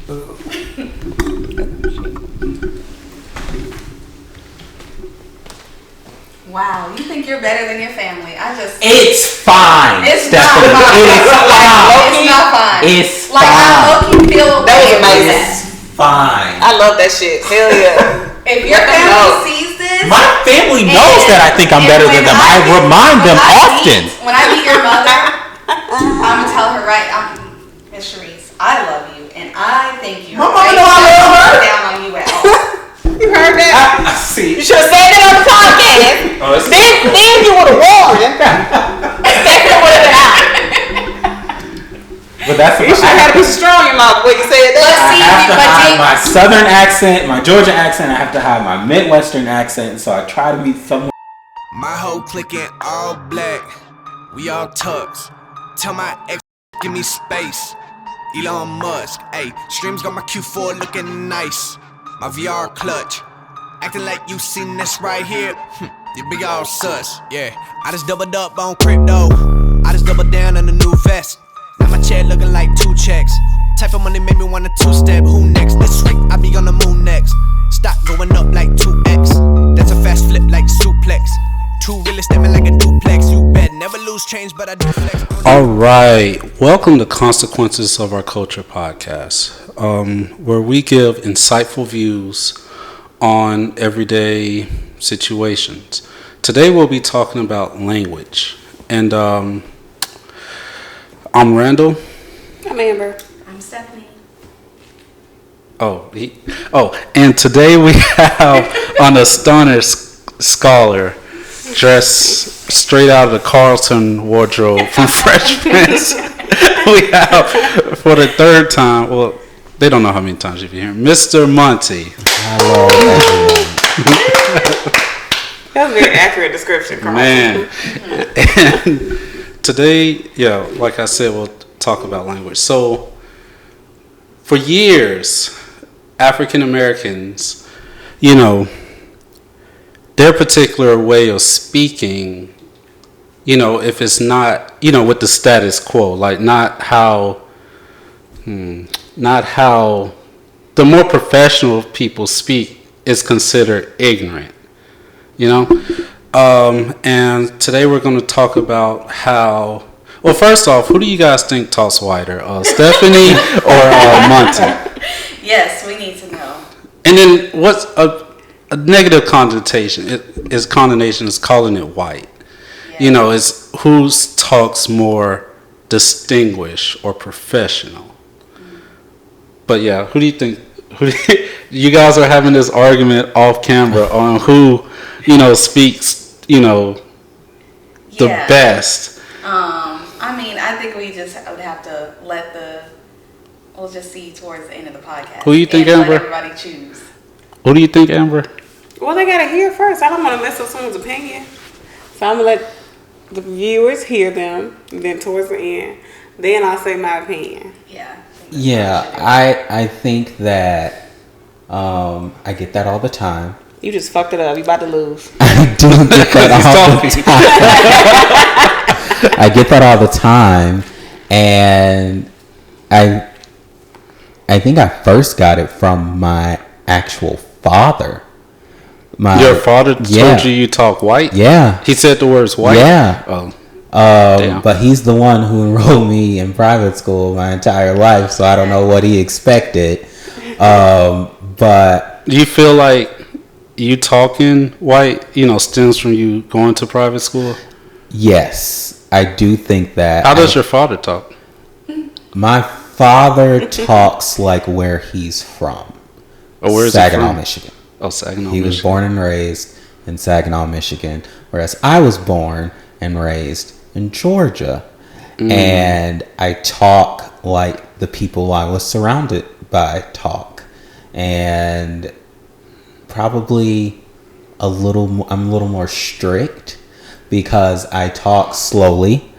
Wow, you think you're better than your family? It's fine. It's not fine. It's not fine. It's like fine. I low-key feel that was amazing. It's fine. I love that shit. Hell yeah. If your family sees this, my family knows that I think I'm better than them. I remind them often. When I meet your mother, I'm gonna tell her Miss Sharice, I love you and I think you're my mama know I love her. Down on you at all. You heard that? I see. You should have said that on the podcast. Then you would have won. Stephanie would have been out. But that's you should have had a piece of straw in your mouth when you said that. I have to hide my southern accent, my Georgia accent. I have to hide my Midwestern accent. So I try to be somewhat. My whole clique in all black. We all tucks. Tell my ex give me space. Elon Musk. Ayy, streams got my Q4 looking nice. My VR clutch, acting like you seen this right here. You big all sus, yeah. I just doubled up on crypto. I just doubled down on the new vest. Now my chair looking like 2 checks. Type of money made me want a 2-step. Who next? This week I be on the moon next. Stock going up like 2x. That's a fast flip like suplex. 2 really stepping like a duplex. You bet never lose change, but I do flex. All right, welcome to Consequences of Our Culture podcast. Where we give insightful views on everyday situations. Today we'll be talking about language. And I'm Randall. I'm Amber. I'm Stephanie. And today we have an astonished scholar dressed straight out of the Carlton wardrobe from Fresh Prince. We have, for the third time, well, they don't know how many times you've been here, Mr. Monte. Hello, everyone. That's a very accurate description, Carl. Man. And today, like I said, we'll talk about language. So, for years, African Americans, their particular way of speaking, if it's not, with the status quo, like not how the more professional people speak is considered ignorant, and today we're going to talk about how, well, first off, who do you guys think talks whiter, Stephanie or Monte? Yes, we need to know. And then what's a negative connotation is calling it white. Yeah. It's who talks more distinguished or professional. But yeah, who do you think? You guys are having this argument off camera on who, speaks, the best. I think we just would have to we'll just see towards the end of the podcast. Who do you think, Amber? Let everybody choose. Who do you think, Amber? Well, they gotta hear first. I don't want to mess up someone's opinion, so I'm gonna let the viewers hear them. And then towards the end, then I'll say my opinion. Yeah, I think that I get that all the time. You just fucked it up. You about to lose. I do get that all the time. I get that all the time, and I think I first got it from my actual father. Your father told you talk white? Yeah. He said the words white? Yeah. Oh. But he's the one who enrolled me in private school my entire life, so I don't know what he expected. But do you feel like you talking white, stems from you going to private school? Yes, I do think that. How does your father talk? My father talks like where he's from. Oh, where is Saginaw, he from? Michigan. Oh, Saginaw, He was born and raised in Saginaw, Michigan, whereas I was born and raised in Georgia. And I talk like the people I was surrounded by talk. And probably I'm a little more strict because I talk slowly,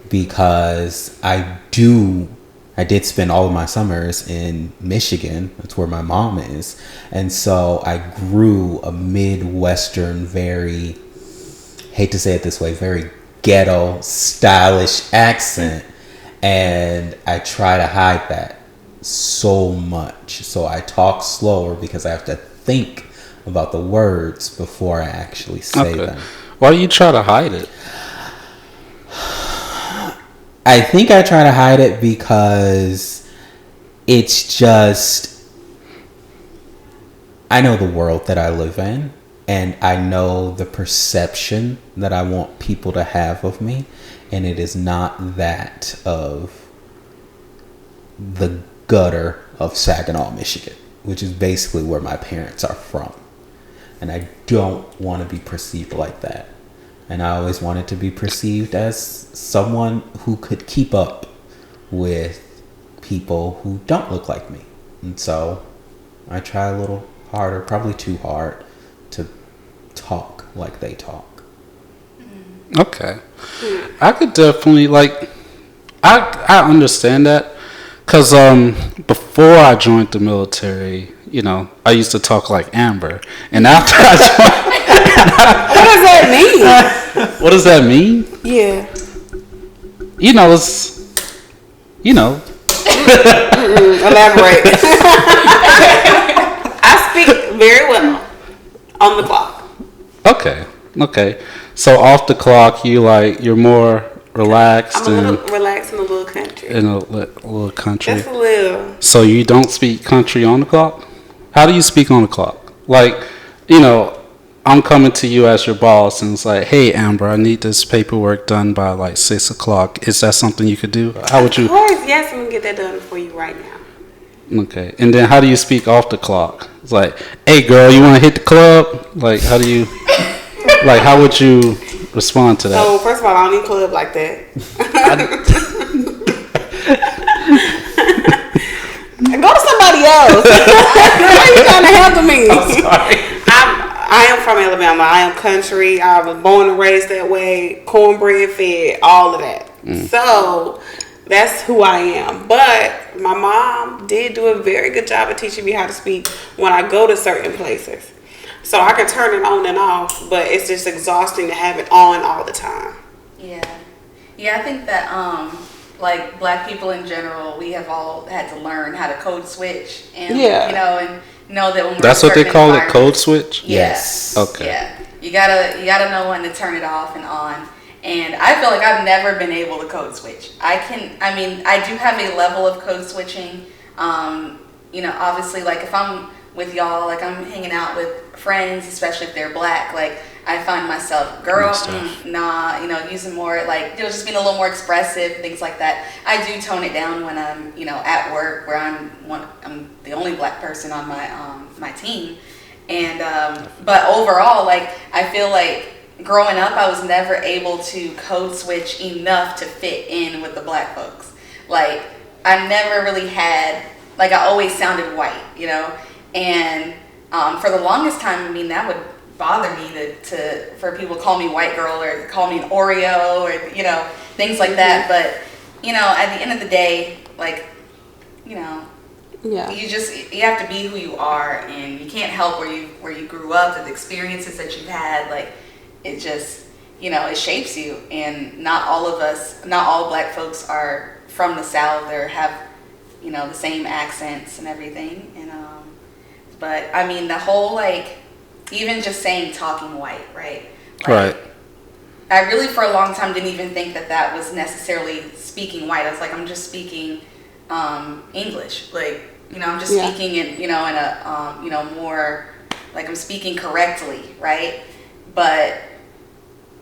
because I did spend all of my summers in Michigan. That's where my mom is. And so I grew a Midwestern, very, hate to say it this way, very ghetto, stylish accent. And I try to hide that so much. So I talk slower because I have to think about the words before I actually say them. Why do you try to hide it? I think I try to hide it because it's just, I know the world that I live in, and I know the perception that I want people to have of me, and it is not that of the gutter of Saginaw, Michigan, which is basically where my parents are from. And I don't want to be perceived like that. And I always wanted to be perceived as someone who could keep up with people who don't look like me. And so I try a little harder, probably too hard, to talk like they talk. Okay. I could definitely, like, I understand that. Because before I joined the military, you know, I used to talk like Amber. And after I joined... What does that mean? What does that mean? Yeah. You know, it's... You know. Elaborate. I speak very well on the clock. Okay. So off the clock, you're more relaxed. I'm a little relaxed in a little country. In a little country. Just a little. So you don't speak country on the clock? How do you speak on the clock? Like, you know, I'm coming to you as your boss and it's like, hey, Amber, I need this paperwork done by like 6 o'clock. Is that something you could do? How would you? Of course, yes, I'm going to get that done for you right now. Okay. And then how do you speak off the clock? It's like, hey, girl, you want to hit the club? Like, how do you, like, how would you respond to that? So, first of all, I don't need club like that. Go to somebody else. Why are you trying to handle me? I'm sorry. I am from Alabama. I am country. I was born and raised that way. Cornbread fed, all of that. So that's who I am. But my mom did do a very good job of teaching me how to speak when I go to certain places. So I can turn it on and off, but it's just exhausting to have it on all the time. Yeah, I think that like black people in general, we have all had to learn how to code switch, and you know, and know that when we're that's in what they certain call it, environments- code switch. Yes. Okay. Yeah, you gotta know when to turn it off and on. And I feel like I've never been able to code switch. I do have a level of code switching. You know, obviously, like if I'm with y'all, like I'm hanging out with friends, especially if they're black, like I find myself, girl, nah, you know, using more, like, you know, just being a little more expressive, things like that. I do tone it down when I'm, you know, at work where I'm the only black person on my team. And, but overall, like, I feel like growing up, I was never able to code switch enough to fit in with the black folks. Like, I never really had, like, I always sounded white, you know? And for the longest time, I mean, that would bother me for people to call me white girl or call me an Oreo or, you know, things like that. But, you know, at the end of the day, like, you know, yeah, you have to be who you are, and you can't help where you grew up, the experiences that you've had. Like, it just, you know, it shapes you. And not all black folks are from the South or have, you know, the same accents and everything. And but I mean, the whole, like, even just saying talking white, right? Like, Right. I really for a long time didn't even think that was necessarily speaking white. I was like, I'm just speaking English. Like, you know, I'm just speaking in, you know, in a you know, more like I'm speaking correctly, right? But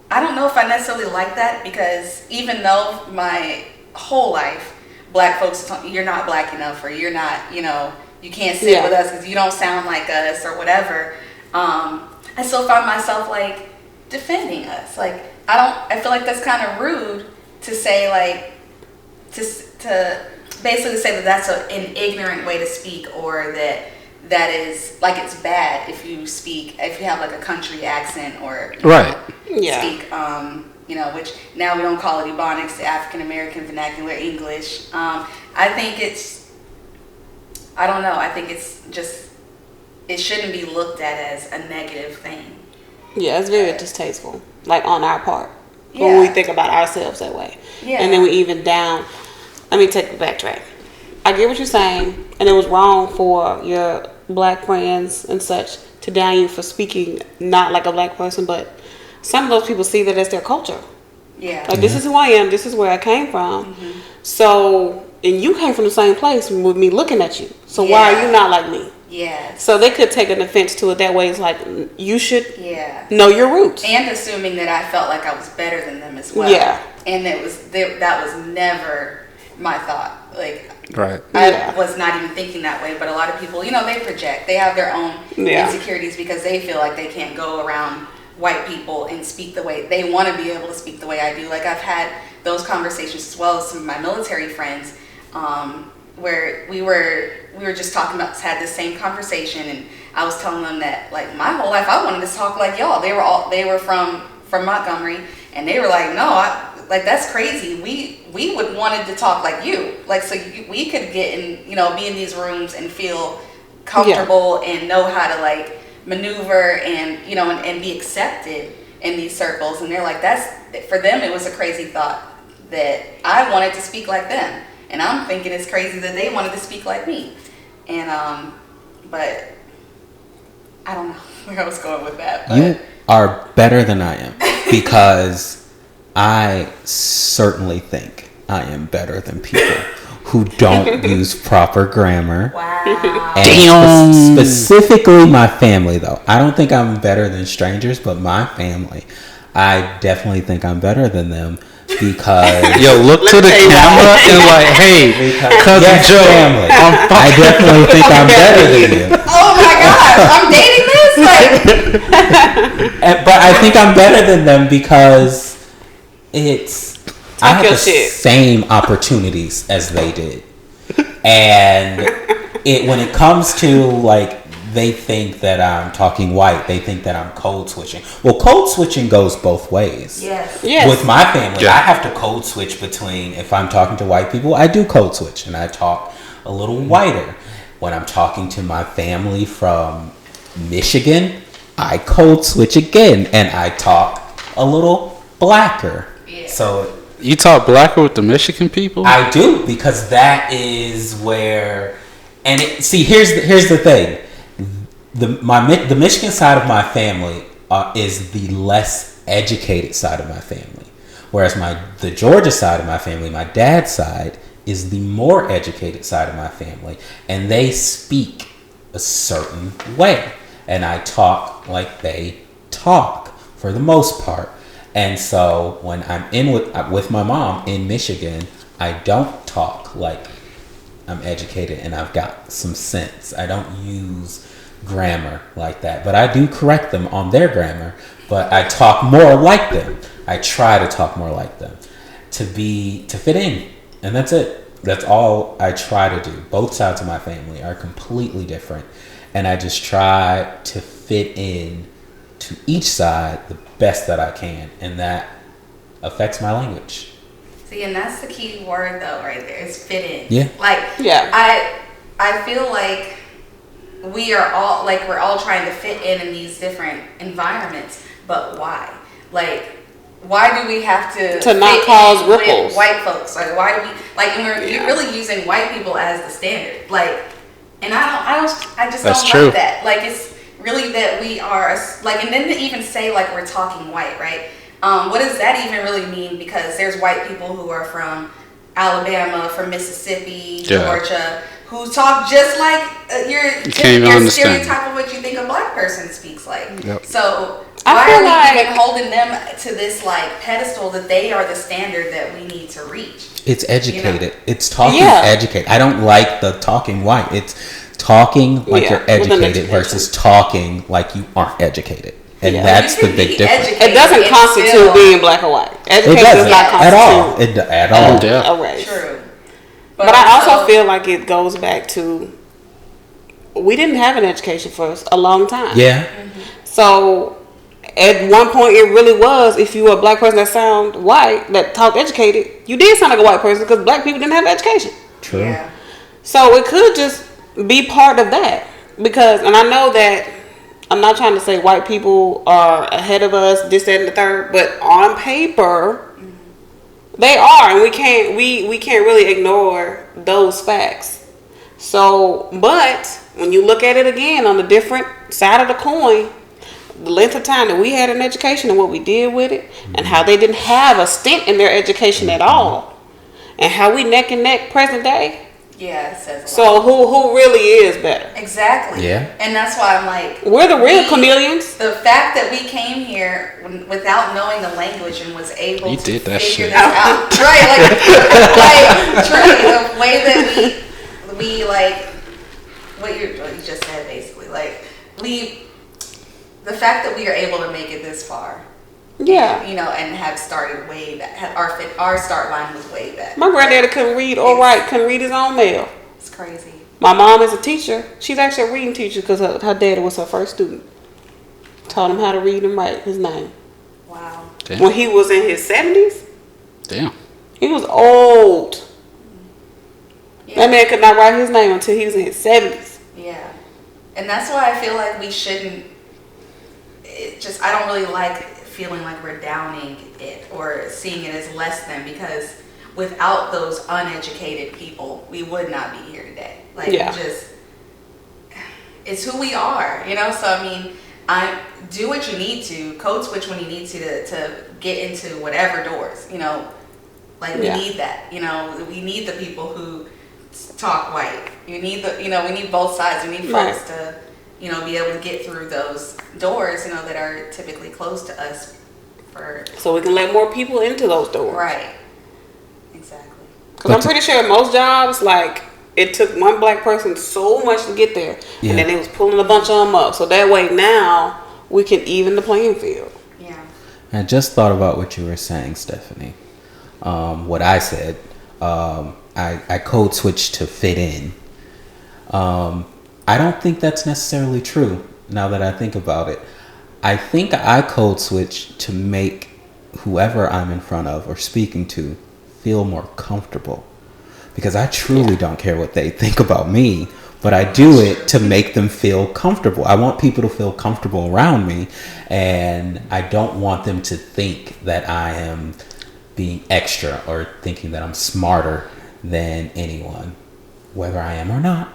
I don't know if I necessarily like that, because even though my whole life black folks, you're not black enough, or you're not, you know, you can't sit with us because you don't sound like us or whatever. I still find myself like defending us. Like, I feel like that's kind of rude to say, like, to basically say that that's an ignorant way to speak, or that is like it's bad if you have like a country accent, or speak you know, which now we don't call it Ebonics, the African American vernacular English. I think it's just, it shouldn't be looked at as a negative thing. Yeah, it's very distasteful, like on our part, when we think about ourselves that way. Yeah. And then we even down, let me take the backtrack. I get what you're saying, and it was wrong for your black friends and such to down you for speaking not like a black person, but some of those people see that as their culture. Yeah. Like, this is who I am, this is where I came from. So, and you came from the same place with me looking at you. So why are you not like me? Yeah. So they could take an offense to it that way. It's like, you should know your roots. And assuming that I felt like I was better than them as well. Yeah. And that was never my thought. Like, Right. I was not even thinking that way, but a lot of people, they project. They have their own insecurities because they feel like they can't go around white people and speak the way they want to be able to speak the way I do. Like, I've had those conversations as well as some of my military friends, where we were just talking about, had the same conversation, and I was telling them that, like, my whole life I wanted to talk like y'all. They were from Montgomery, and they were like, no, that's crazy. We would wanted to talk like you, like, so we could get in, be in these rooms and feel comfortable and know how to, like, maneuver and and be accepted in these circles. And they're like, for them it was a crazy thought that I wanted to speak like them, and I'm thinking it's crazy that they wanted to speak like me. And but I don't know where I was going with that, but You are better than I am because I certainly think I am better than people who don't use proper grammar. wow. And specifically my family, though. I don't think I'm better than strangers, but my family, I definitely think I'm better than them because... Yo, look to the camera and like, hey, cousin yes, Joe. family. I definitely think I'm better than you. Oh my gosh, I'm dating this? Like, But I think I'm better than them because I have the same opportunities as they did. And when it comes to, like, they think that I'm talking white, they think that I'm code switching. Well, code switching goes both ways. yes. With my family, I have to code switch between, if I'm talking to white people, I do code switch and I talk a little whiter. When I'm talking to my family from Michigan, I code switch again and I talk a little blacker. Yeah. So You talk blacker with the Michigan people? I do, because that is where, and here's the thing. The Michigan side of my family is the less educated side of my family, whereas the Georgia side of my family, my dad's side, is the more educated side of my family, and they speak a certain way, and I talk like they talk for the most part. And so when I'm in with my mom in Michigan, I don't talk like I'm educated and I've got some sense. I don't use grammar like that, but I do correct them on their grammar, but I talk more like them. I try to talk more like them to fit in, and that's it. That's all I try to do. Both sides of my family are completely different, and I just try to fit in to each side the best that I can, and that affects my language. See, and that's the key word though, right there, is fit in. Yeah. Like, Yeah. I feel like we're all trying to fit in these different environments, but why? Like, why do we have to not fit cause in with ripples? white folks? Like, why do we, like, and you're really using white people as the standard. Like, and I just That's don't true. like that. Like, it's really that we are, like, and then to even say, like, we're talking white, right? What does that even really mean? Because there's white people who are from Alabama, from Mississippi, Georgia, who talk just like your stereotype of what you think a black person speaks like. Yep. So I why feel are we like- even holding them to this, like, pedestal that they are the standard that we need to reach? It's educated. You know? It's talking educated. I don't like the talking white. It's talking like you're with an educated education. versus talking like you aren't educated. And Yeah. that's You the can big be difference. educated It doesn't and constitute still- being black or white. It Education doesn't does not at all. constitute At all. Yeah. a race. True. But I also feel like it goes back to, we didn't have an education for a long time. Yeah. So at one point it really was, if you were a black person that sound white, that talked educated, you did sound like a white person because black people didn't have education. True. Yeah. So it could just be part of that. Because, and I know that, I'm not trying to say white people are ahead of us, this, that, and the third, but on paper, They are, and we can't really ignore those facts. So, but when you look at it again on the different side of the coin, the length of time that we had in education and what we did with it, and how they didn't have a stint in their education at all, and how we neck and neck present day. Yeah, it says a lot. So who really is better? Exactly. Yeah. And that's why I'm like, We're the real chameleons. The fact that we came here without knowing the language and was able You to did that figure shit. this out, right? Like truly, the way that we like what you just said, basically, like the fact that we are able to make it this far. Yeah. You know, and have started way back. Our start line was way back. My granddaddy couldn't read or write, couldn't read his own mail. It's crazy. My mom is a teacher. She's actually a reading teacher because her dad was her first student. Taught him how to read and write his name. Wow. Damn. When he was in his 70s, Damn. he was old. Yeah. That man could not write his name until he was in his 70s. Yeah. And that's why I feel like we shouldn't. I don't really like feeling like we're downing it or seeing it as less than, because without those uneducated people, we would not be here today. Like, it's who we are, you know? So, I mean, do what you need to, code switch when you need to get into whatever doors, you know? Like, we need that, you know? We need the people who talk white. We need both sides. We need folks to, you know, be able to get through those doors, you know, that are typically closed to us. So we can let more people into those doors. Right. Exactly. Because I'm pretty sure most jobs, like, it took one black person so much to get there. Yeah. And then they was pulling a bunch of them up. So that way now we can even the playing field. Yeah. I just thought about what you were saying, Stephanie. What I said. I code switched to fit in. I don't think that's necessarily true now that I think about it. I think I code switch to make whoever I'm in front of or speaking to feel more comfortable. Because I truly don't care what they think about me, but I do it to make them feel comfortable. I want people to feel comfortable around me, and I don't want them to think that I am being extra or thinking that I'm smarter than anyone, whether I am or not.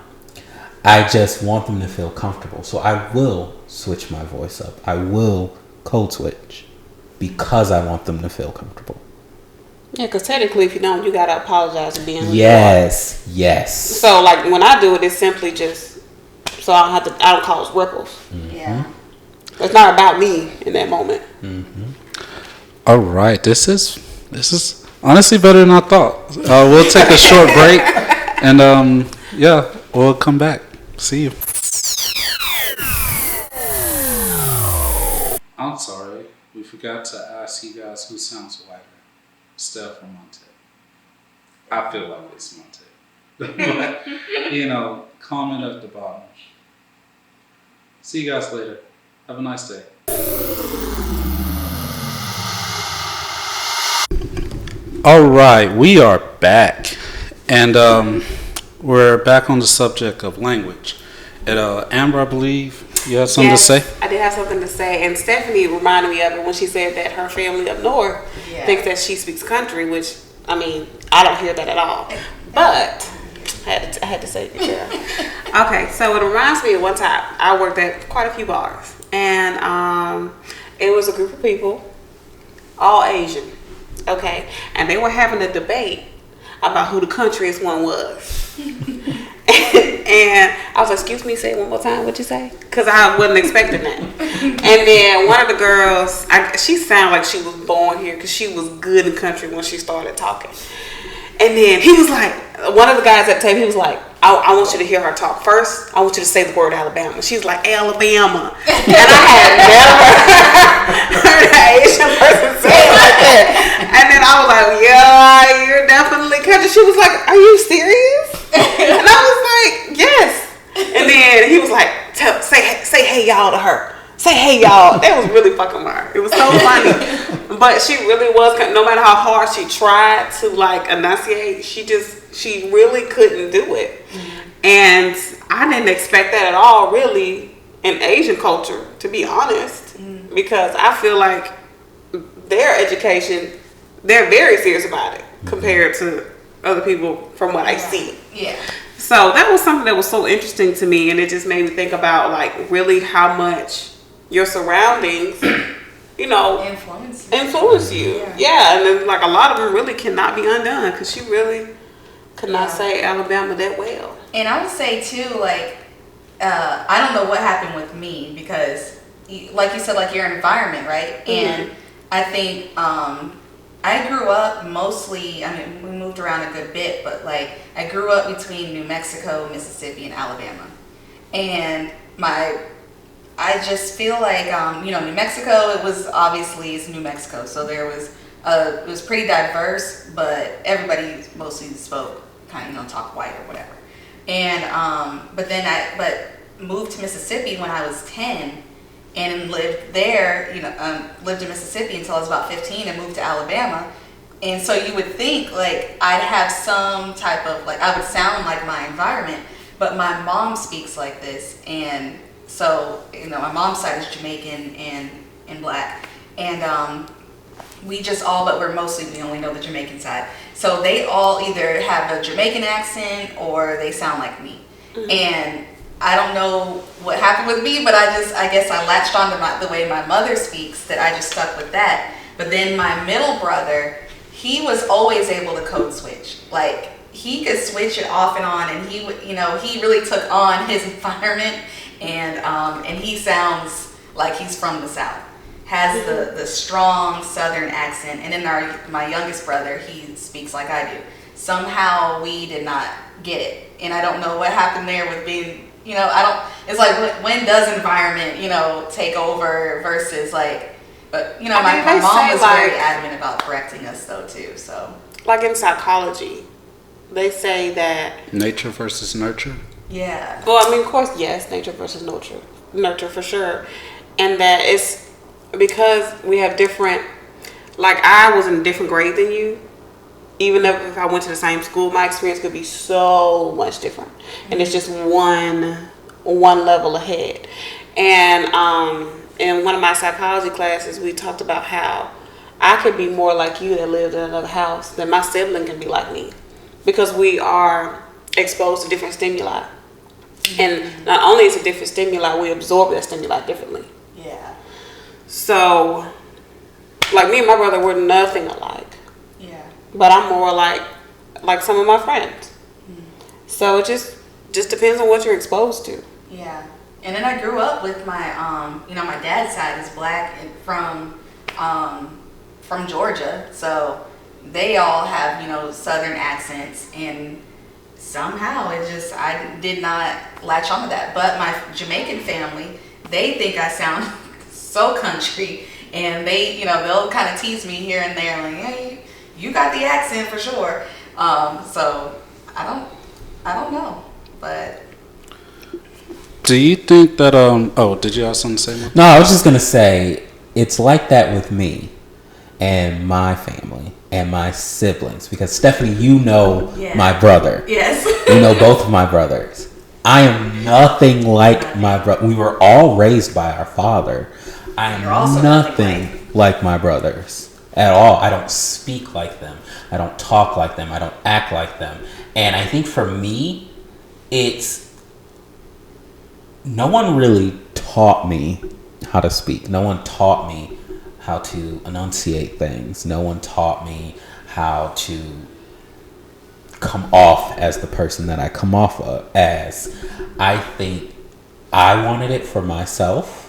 I just want them to feel comfortable. So I will switch my voice up. I will code switch because I want them to feel comfortable. Yeah, because technically if you don't, you got to apologize for being who Yes. So like when I do it, it's simply just so I don't cause ripples. Mm-hmm. Yeah. It's not about me in that moment. Mm-hmm. All right. This is honestly better than I thought. We'll take a short break and we'll come back. See you. I'm sorry. We forgot to ask you guys who sounds whiter, Steph or Monte. I feel like it's Monte. But, you know, comment at the bottom. See you guys later. Have a nice day. All right, we are back. And we're back on the subject of language. And Amber, I believe you had something to say? I did have something to say. And Stephanie reminded me of it when she said that her family up north thinks that she speaks country, which, I mean, I don't hear that at all. But I had to say it. Yeah. Okay, so it reminds me of one time I worked at quite a few bars. And it was a group of people, all Asian. Okay, and they were having a debate about who the countryest one was. And I was like, excuse me, say it one more time, what'd you say? Because I wasn't expecting that. And then one of the girls, she sounded like she was born here because she was good in country when she started talking. And then he was like, one of the guys at the table, he was like, I want you to hear her talk. First, I want you to say the word Alabama. She's like, Alabama. And I had never heard an Asian person say it like that. And then I was like, yeah, you're definitely country. She was like, are you serious? And I was like, yes. And then he was like, say hey y'all to her. Say hey y'all. That was really fucking hard. It was so funny. But she really was, no matter how hard she tried to like enunciate, she really couldn't do it. And I didn't expect that at all, really, in Asian culture, to be honest. Because I feel like their education, they're very serious about it compared to other people from what I see. Yeah. So that was something that was so interesting to me, and it just made me think about like really how much your surroundings, you know, influence you. Yeah, and then like a lot of them really cannot be undone because she really could not say Alabama that well. And I would say too, like, I don't know what happened with me because, like you said, like your environment, right? Mm-hmm. And I think I grew up mostly, I mean, we moved around a good bit, but like I grew up between New Mexico, Mississippi, and Alabama. And I just feel like, you know, New Mexico, it was obviously, it's New Mexico. So there was, it was pretty diverse, but everybody mostly spoke kind of, you know, talk white or whatever. And, but then I moved to Mississippi when I was 10 and lived there, you know, lived in Mississippi until I was about 15 and moved to Alabama. And so you would think like I'd have some type of, like I would sound like my environment, but my mom speaks like this. And so, you know, my mom's side is Jamaican and black. And we just all, but we're mostly, we only know the Jamaican side. So they all either have a Jamaican accent or they sound like me. Mm-hmm. And I don't know what happened with me, but I guess I latched on to the way my mother speaks, that I just stuck with that. But then my middle brother, he was always able to code switch. Like he could switch it off and on, and he would, you know, he really took on his environment, and he sounds like he's from the South. Has the strong Southern accent, and then my youngest brother, he speaks like I do. Somehow we did not get it, and I don't know what happened there with being, you know, it's like when does environment, you know, take over versus like, but you know, my mom was very adamant about correcting us though too. So like in psychology, they say that nature versus nurture. Yeah. Well, I mean, of course, yes, nature versus nurture for sure, and that it's because we have different. Like I was in a different grade than you. Even if I went to the same school, my experience could be so much different, and it's just one level ahead. And in one of my psychology classes, we talked about how I could be more like you that lived in another house than my sibling can be like me, because we are exposed to different stimuli, and not only is it different stimuli, we absorb that stimuli differently. Yeah. So, like me and my brother were nothing alike. But I'm more like some of my friends. So it just depends on what you're exposed to. Yeah. And then I grew up with my, you know, my dad's side is black and from Georgia. So they all have, you know, Southern accents, and somehow I did not latch onto that. But my Jamaican family, they think I sound so country, and they, you know, they'll kind of tease me here and there, like, hey, you got the accent for sure. So I don't know, but. Do you think that did you have something to say, Monte? No, I was just gonna say it's like that with me and my family and my siblings, because Stephanie, you know my brother. Yes. You know both of my brothers. I am nothing like my brother. We were all raised by our father. I am nothing like my brothers at all. I don't speak like them. I don't talk like them. I don't act like them. And I think for me, it's no one really taught me how to speak. No one taught me how to enunciate things. No one taught me how to come off as the person that I come off as. I think I wanted it for myself.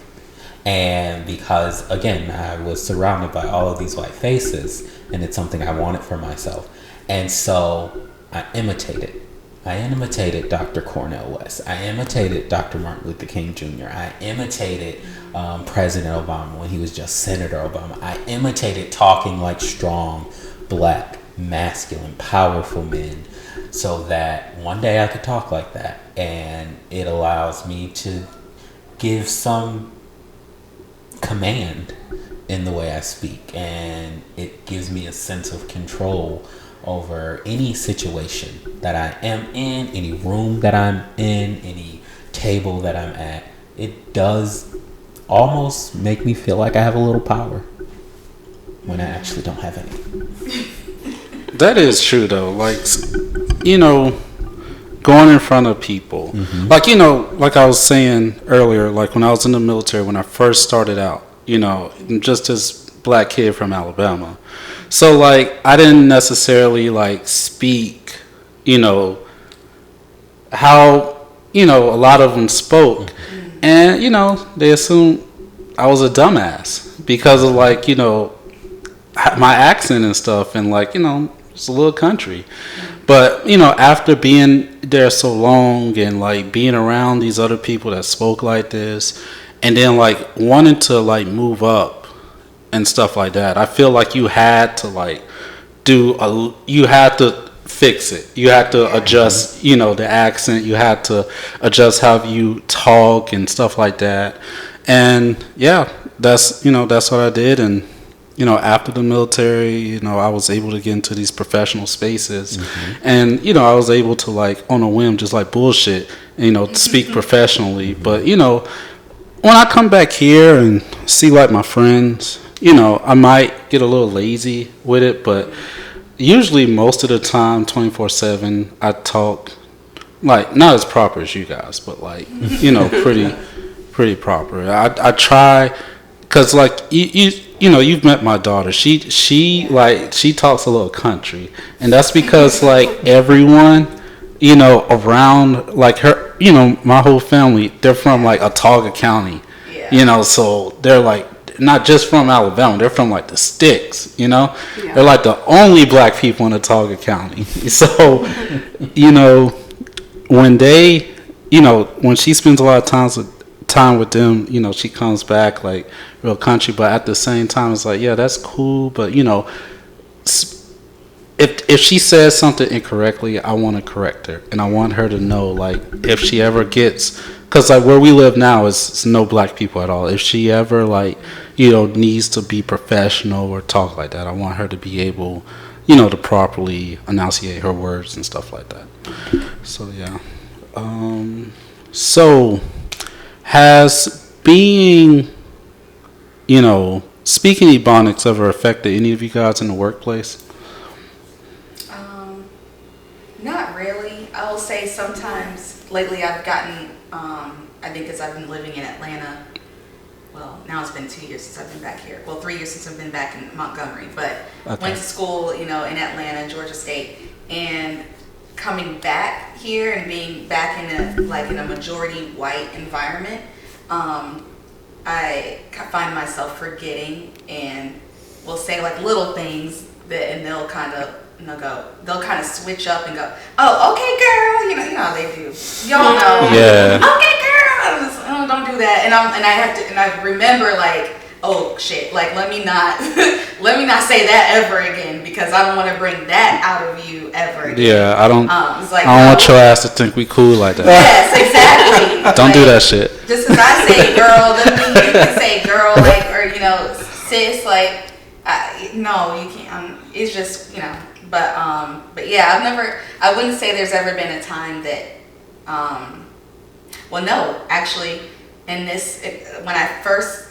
And because, again, I was surrounded by all of these white faces, and it's something I wanted for myself. And so I imitated. I imitated Dr. Cornel West. I imitated Dr. Martin Luther King Jr. I imitated President Obama when he was just Senator Obama. I imitated talking like strong, black, masculine, powerful men, so that one day I could talk like that. And it allows me to give some command in the way I speak, and it gives me a sense of control over any situation that I am in, any room that I'm in, any table that I'm at. It does almost make me feel like I have a little power. when I actually don't have any. That is true though. Like, you know, going in front of people. Like, you know, like I was saying earlier, like when I was in the military, when I first started out, you know, just this black kid from Alabama. So like I didn't necessarily like speak, you know, how, you know, a lot of them spoke. And, you know, they assumed I was a dumbass because of like, you know, my accent and stuff, and like, you know, it's a little country. But, you know, after being there so long and like being around these other people that spoke like this, and then like wanting to like move up and stuff like that, I feel like you had to like you had to fix it. You had to adjust, you know, the accent. You had to adjust how you talk and stuff like that. And yeah, that's, you know, that's what I did. And, you know, after the military, you know, I was able to get into these professional spaces. And, you know, I was able to like on a whim just like bullshit, you know, speak professionally. But, you know, when I come back here and see like my friends, you know, I might get a little lazy with it, but usually most of the time 24/7 I talk like not as proper as you guys, but like, you know, pretty proper. I try, cuz like you know, you've met my daughter. She like she talks a little country, and that's because like everyone, you know, around like her, you know, my whole family, they're from like Autauga County. You know, so they're like not just from Alabama, they're from like the sticks, you know. They're like the only black people in Autauga County. So, you know, when they, you know, when she spends a lot of time with them, you know, she comes back like real country, but at the same time it's like, yeah, that's cool, but you know, if she says something incorrectly, I want to correct her, and I want her to know, like, if she ever gets, because like where we live now is no black people at all. If she ever like, you know, needs to be professional or talk like that, I want her to be able, you know, to properly enunciate her words and stuff like that. So yeah. So has being, you know, speaking Ebonics ever affected any of you guys in the workplace? Not really. I will say sometimes lately I've gotten, I think because I've been living in Atlanta. Well, now it's been 2 years since I've been back here. Well, 3 years since I've been back in Montgomery, but went to school, you know, in Atlanta, Georgia State, and coming back here and being back in a majority white environment, I find myself forgetting and will say like little things that, and they'll kind of switch up and go, oh, okay, girl, you know how they do. Y'all know. Yeah. Okay, girl. Oh, don't do that. And I remember like, oh shit, like let me not say that ever again, because I don't want to bring that out of you ever again. Yeah, I don't. It's like, I don't want your ass to think we cool like that. Yes, exactly. Don't do that shit. Just because I say girl doesn't mean you can say girl, like, or you know, sis, like, no, you can't. It's just, you know. But yeah, I wouldn't say there's ever been a time that, well, no, actually,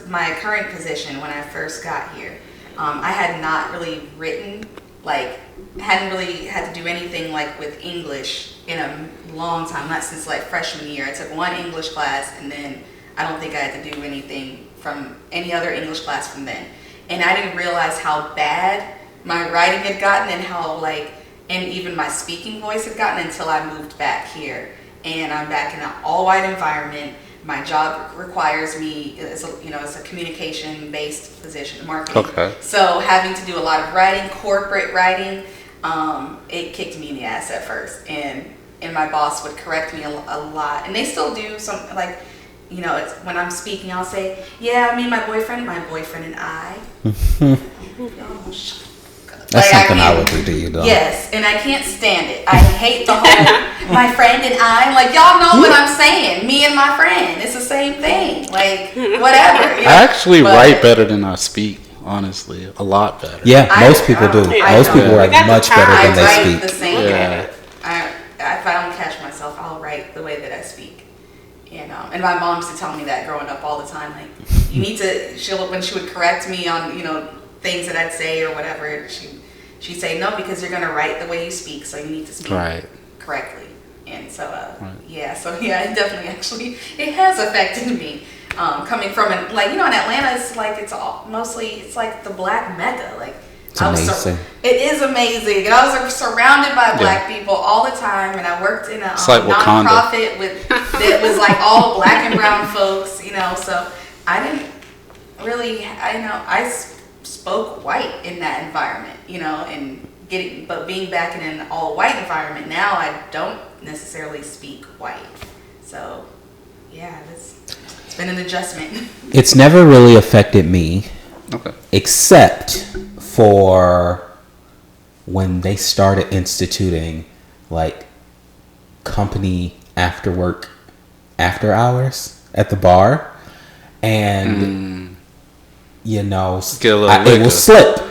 my current position, when I first got here, I had not really written, like, hadn't really had to do anything like with English in a long time, not since like freshman year. I took one English class, and then I don't think I had to do anything from any other English class from then. And I didn't realize how bad my writing had gotten, and how like, and even my speaking voice had gotten, until I moved back here, and I'm back in an all-white environment. My job requires me, it's a communication-based position, marketing. Okay. So having to do a lot of writing, corporate writing, it kicked me in the ass at first, and my boss would correct me a lot, and they still do some, like, you know, it's, when I'm speaking, I'll say, yeah, I mean, my boyfriend and I. That's like, something I would do to you, though. Yes, and I can't stand it. I hate the whole my friend and I. I'm like, y'all know what I'm saying. Me and my friend. It's the same thing. Like, whatever. You know? I actually write better than I speak, honestly. A lot better. Yeah, most people do. Most people write much better than they speak. I write the same way. If I don't catch myself, I'll write the way that I speak. You know, and my mom used to tell me that growing up all the time. Like, you need to, when she would correct me on, you know, things that I'd say or whatever, she'd say, no, because you're going to write the way you speak, so you need to speak correctly. And so, it definitely actually, it has affected me. Coming from, in Atlanta, it's like, it's like the black mecca. Like, it's amazing. It is amazing. And I was surrounded by black people all the time, and I worked in a nonprofit that was like all black and brown folks, so I didn't really, I spoke white in that environment, but being back in an all white environment now, I don't necessarily speak white. So, yeah, it's been an adjustment. It's never really affected me, except for when they started instituting like company after work, after hours at the bar, and it will slip.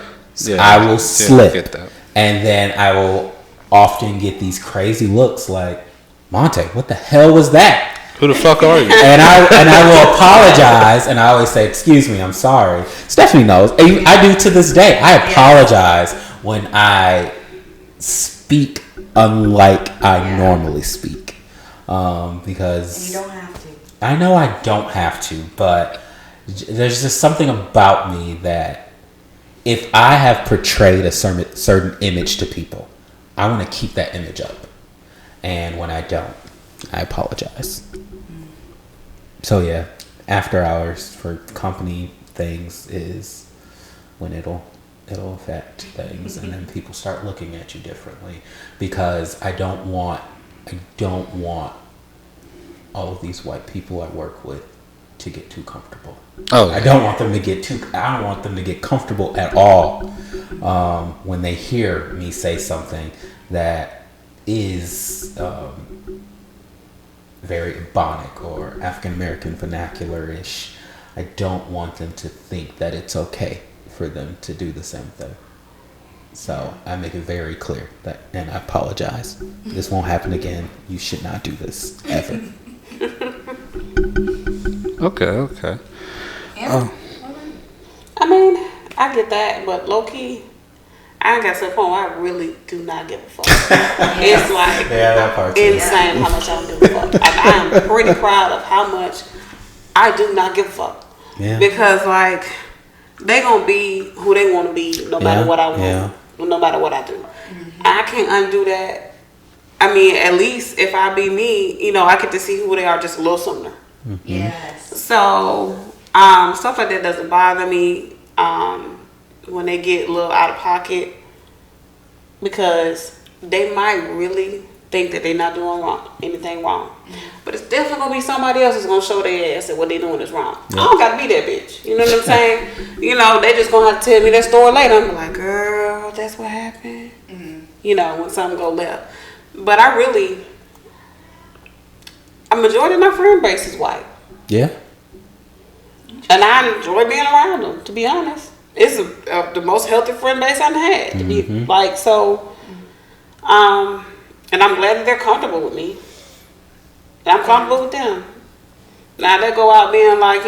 I will slip, and then I will often get these crazy looks like, Monte, what the hell was that? Who the fuck are you? And I will apologize, and I always say, excuse me, I'm sorry. Stephanie knows. I do to this day. I apologize when I speak unlike I normally speak. Because you don't have to. I know I don't have to, but there's just something about me that if I have portrayed a certain image to people, I want to keep that image up. And when I don't, I apologize. So yeah, after hours for company things is when it'll affect things, and then people start looking at you differently, because I don't want all of these white people I work with to get too comfortable. I don't want them to get comfortable at all when they hear me say something that is very Ebonic or African American vernacular-ish. I don't want them to think that it's okay for them to do the same thing. So I make it very clear and I apologize. This won't happen again. You should not do this ever. Okay. I mean, I get that, but low key, I got to the point where I really do not give a fuck. It's like that part too. Insane how much I don't give a fuck. Like, I am pretty proud of how much I do not give a fuck. Yeah. Because like they gonna be who they want to be, no matter what I want, no matter what I do. Mm-hmm. I can't undo that. I mean, at least if I be me, I get to see who they are just a little sooner. Mm-hmm. Yes. So stuff like that doesn't bother me. When they get a little out of pocket, because they might really think that they're not doing anything wrong. But it's definitely going to be somebody else who's going to show their ass that what they're doing is wrong. Yep. I don't got to be that bitch. You know what I'm saying? They just going to have to tell me that story later. I'm like, girl, that's what happened. Mm-hmm. When something go left. But a majority of my friend base is white. Yeah. And I enjoy being around them, to be honest. It's the most healthy friend base I've had. To be like, so, and I'm glad that they're comfortable with me. And I'm comfortable with them. Now they go out being like,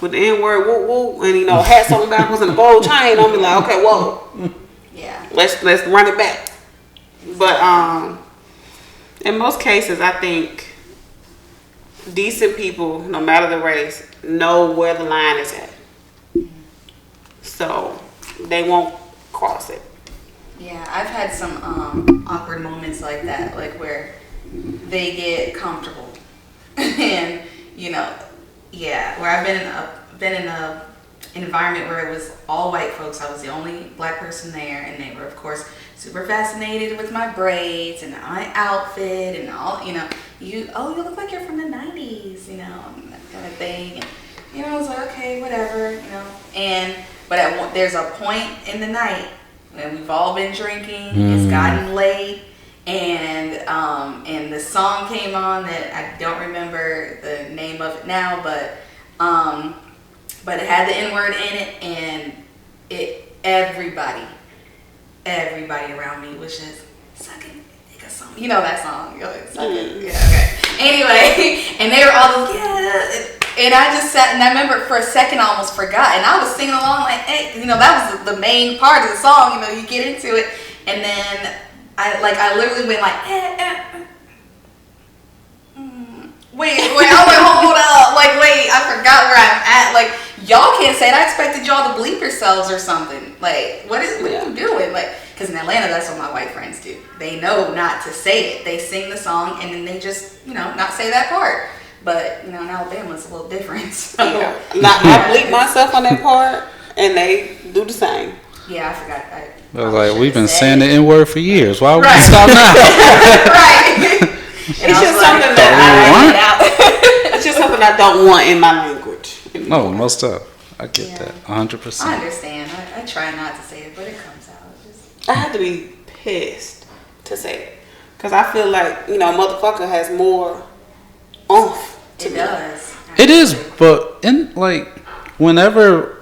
with the N-word, woo woo, and hats on backwards and a gold chain. I'm like, okay, whoa, yeah, let's run it back. But in most cases, I think decent people, no matter the race, know where the line is at. So they won't cross it. Yeah, I've had some awkward moments like that, like where they get comfortable, and where I've been in a environment where it was all white folks. I was the only black person there, and they were, of course, super fascinated with my braids and my outfit and all. You look like you're from the '90s, that kind of thing. And I was like, okay, whatever, But there's a point in the night when we've all been drinking. It's gotten late, and the song came on that I don't remember the name of it now, but it had the N-word in it, and everybody around me was just sucking nigga song. You know that song? You're like, sucking. Yeah, okay. Anyway, and they were all just, And I just sat, and I remember for a second I almost forgot, and I was singing along like, hey, that was the main part of the song. You get into it, and then I literally went like, wait, I'm like, hold up, wait, I forgot where I'm at. Like, y'all can't say it. I expected y'all to bleep yourselves or something. Like, what are you doing? Like, because in Atlanta, that's what my white friends do. They know not to say it. They sing the song and then they just, not say that part. But, in Alabama, it's a little different. So. Yeah. I bleep myself on that part, and they do the same. Yeah, I forgot. I was like, we've been saying the N-word for years. Why would we stop now? Right. It's just something it's just something I don't want in my language. No, most of. I get that. 100%. I understand. I try not to say it, but it comes out. I have to be pissed to say it. Because I feel like, motherfucker has more oomph to it. Does. It is, but whenever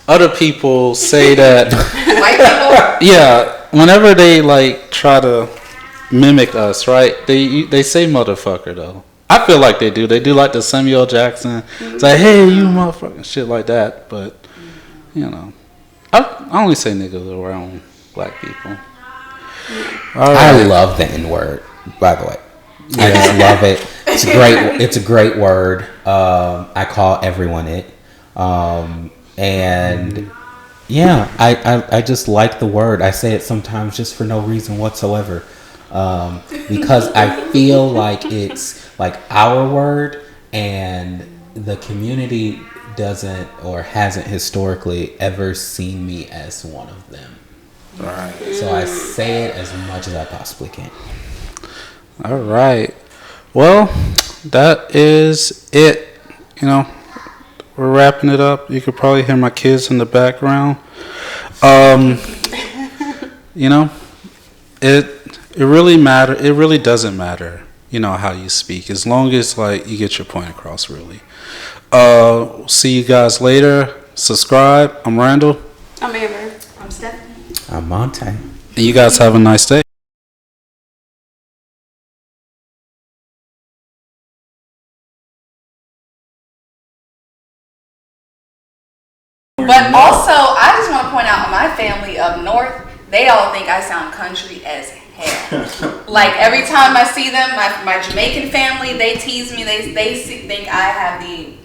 other people say that white people? Yeah, whenever they try to mimic us, right? They say motherfucker though. I feel like they do. They do like the Samuel Jackson. It's like, hey, you motherfucker, shit like that. But I only say niggas around black people. Right. I love the N-word, by the way. I just love it. It's great. It's a great word. I call everyone it. And yeah, I just like the word. I say it sometimes just for no reason whatsoever. Because I feel like it's like our word, and the community doesn't or hasn't historically ever seen me as one of them. Right. So I say it as much as I possibly can. All right. Well, that is it. We're wrapping it up. You could probably hear my kids in the background. It really matter. It really doesn't matter, how you speak, as long as you get your point across. Really. See you guys later. Subscribe. I'm Randall. I'm Amber. I'm Stephanie. I'm Monte. And you guys have a nice day. But also, I just want to point out, my family up north, they all think I sound country as hell. Every time I see them, my Jamaican family, they tease me. They think I have the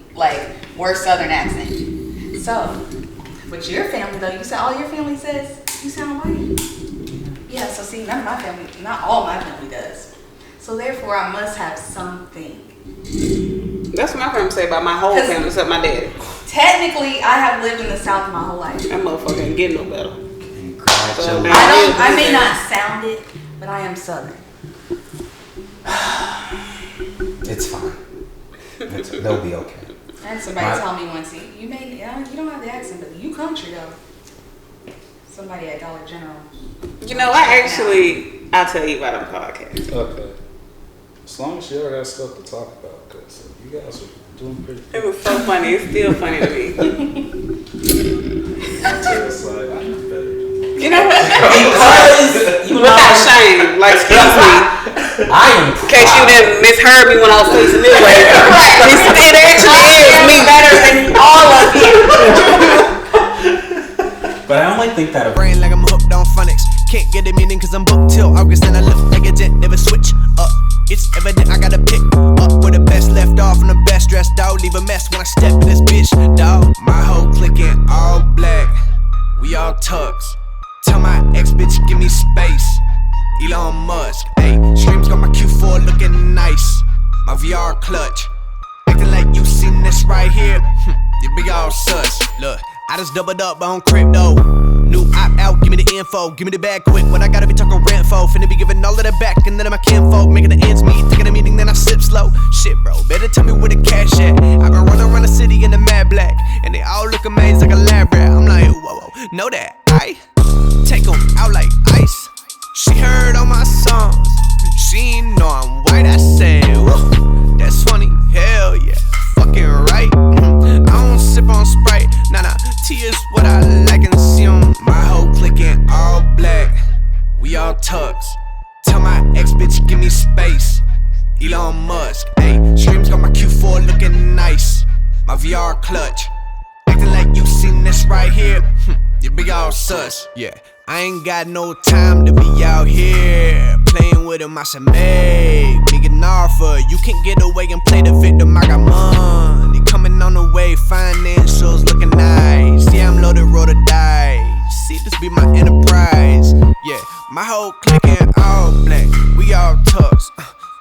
worst Southern accent. So, with your family though, you said all your family says you sound white. Yeah. So see, not all my family does. So therefore, I must have something. That's what my family say about my whole family except my dad. Technically, I have lived in the South my whole life. That motherfucker ain't getting no better. I may not sound it, but I am Southern. It's fine. They'll be okay. I had somebody tell me once, you don't have the accent, but you country though. Somebody at Dollar General. I'll tell you about the podcast. Okay. As long as you ever got stuff to talk about, because you guys are doing pretty good. It was so funny. It's still funny to me. It's like, I know better. You know what? Because without shame, excuse me. I am. In case you didn't misheard me when I was facing this way. It actually is me better than all of you. But I only think that. Brain like I'm hooked on phonics. Can't get a meaning cause I'm booked till August and I look like a jet, never switch up. It's evident I gotta pick up where the best left off and the best dressed dog. Leave a mess when I step in this bitch, dog. My whole clique in all black. We all tugs. Tell my ex bitch give me space. Elon Musk, ayy. Streams got my Q4 looking nice. My VR clutch. Acting like you seen this right here. You big all sus. Look, I just doubled up on crypto. New op out, give me the info, give me the bag quick. What I gotta be talking rent for, finna be giving all of that back, and then my kinfolk making the ends meet, taking a meeting, then I sip slow. Shit, bro, better tell me where the cash at. I've been running around the city in the mad black, and they all look amazed like a lab rat. I'm like, whoa, know that I take 'em out like ice. She heard all my songs, she know I'm white. I said, whoa, that's funny, hell yeah, fucking right. I don't sip on Sprite, nah, tea is what I like and consume. My whole clique in all black, we all tugs. Tell my ex bitch give me space. Elon Elon Musk. Ayy, streams got my Q4 looking nice. My VR clutch. Acting like you seen this right here. You big all sus. Yeah, I ain't got no time to be out here playing with him. I said, make me an offer. You can get away and play the victim. I got money coming on the way. Financials looking nice. Yeah, I'm loaded, roll the dice. See, this be my enterprise. Yeah, my whole clique in all black. We all tucks.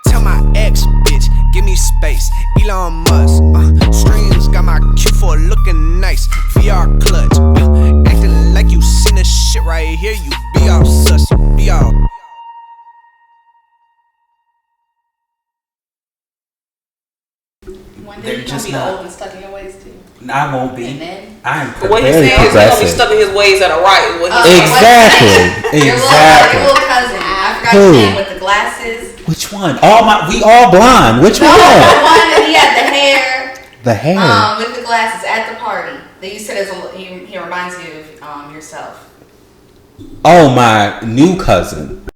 Tell my ex bitch, give me space. Elon Musk. Streams got my Q4 looking nice. VR clutch. Acting like you seen this shit right here. You be all sus. You be all. One day They're you're gonna just be not- old and stuck in your ways too. I won't be. And then I am What he's very saying is he's gonna be progressive. stuck in his ways that are right. What he's Exactly. your Exactly. little cousin. I forgot Who? his name with the glasses. Which one? We all blind. Which No, one? the one that he had the hair. The hair. With the glasses at the party. That you said he reminds you of yourself. Oh, my new cousin.